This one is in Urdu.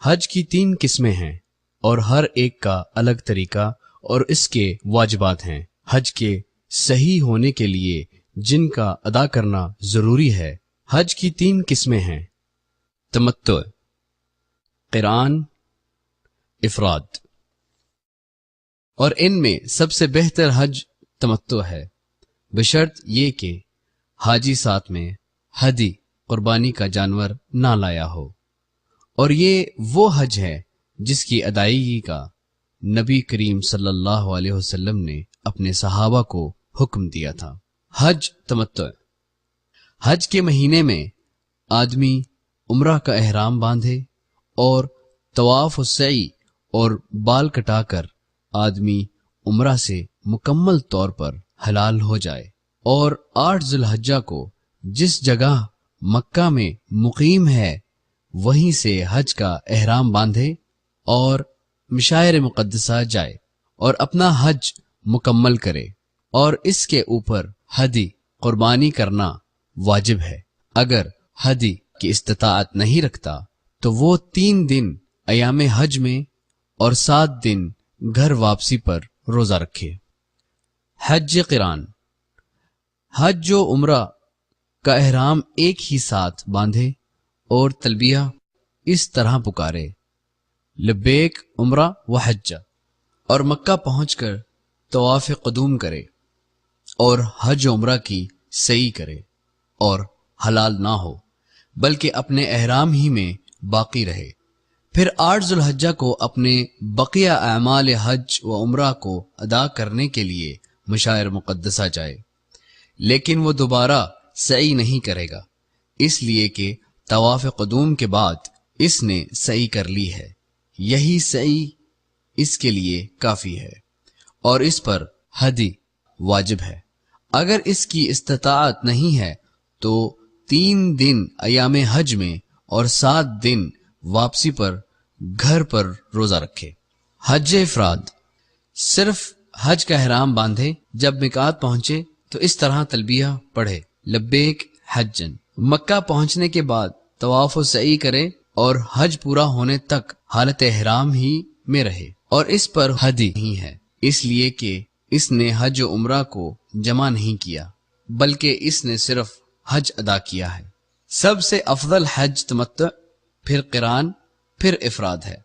حج کی 3 قسمیں ہیں اور ہر ایک کا الگ طریقہ اور اس کے واجبات ہیں۔ حج کے صحیح ہونے کے لیے جن کا ادا کرنا ضروری ہے۔ حج کی 3 قسمیں ہیں: تمتع، قران، افراد، اور ان میں سب سے بہتر حج تمتع ہے، بشرط یہ کہ حاجی ساتھ میں ہدی قربانی کا جانور نہ لایا ہو، اور یہ وہ حج ہے جس کی ادائیگی کا نبی کریم صلی اللہ علیہ وسلم نے اپنے صحابہ کو حکم دیا تھا۔ حج تمتع: حج کے مہینے میں آدمی عمرہ کا احرام باندھے اور طواف السعی اور بال کٹا کر آدمی عمرہ سے مکمل طور پر حلال ہو جائے، اور 8 ذی الحجہ کو جس جگہ مکہ میں مقیم ہے وہیں سے حج کا احرام باندھے اور مشاعر مقدسہ جائے اور اپنا حج مکمل کرے، اور اس کے اوپر ہدی قربانی کرنا واجب ہے۔ اگر ہدی کی استطاعت نہیں رکھتا تو وہ 3 دن ایام حج میں اور 7 دن گھر واپسی پر روزہ رکھے۔ حج قران: حج و عمرہ کا احرام ایک ہی ساتھ باندھے اور تلبیہ اس طرح پکارے: لبیک عمرہ و حجہ، اور مکہ پہنچ کر طواف قدوم کرے اور حج و عمرہ کی سعی کرے، اور حلال نہ ہو بلکہ اپنے احرام ہی میں باقی رہے۔ پھر 8 ذی الحجہ کو اپنے بقیہ اعمال حج و عمرہ کو ادا کرنے کے لیے مشاعر مقدسہ جائے، لیکن وہ دوبارہ سعی نہیں کرے گا، اس لیے کہ طواف قدوم کے بعد اس نے سعی کر لی ہے، یہی سعی اس کے لیے کافی ہے، اور اس پر ہدی واجب ہے۔ اگر اس کی استطاعت نہیں ہے تو 3 دن ایام حج میں اور 7 دن واپسی پر گھر پر روزہ رکھے۔ حج افراد: صرف حج کا احرام باندھے، جب میقات پہنچے تو اس طرح تلبیہ پڑھے: لبیک حجن، مکہ پہنچنے کے بعد طواف و سعی کرے اور حج پورا ہونے تک حالت احرام ہی میں رہے، اور اس پر ہدی نہیں ہے، اس لیے کہ اس نے حج و عمرہ کو جمع نہیں کیا بلکہ اس نے صرف حج ادا کیا ہے۔ سب سے افضل حج تمتع، پھر قران، پھر افراد ہے۔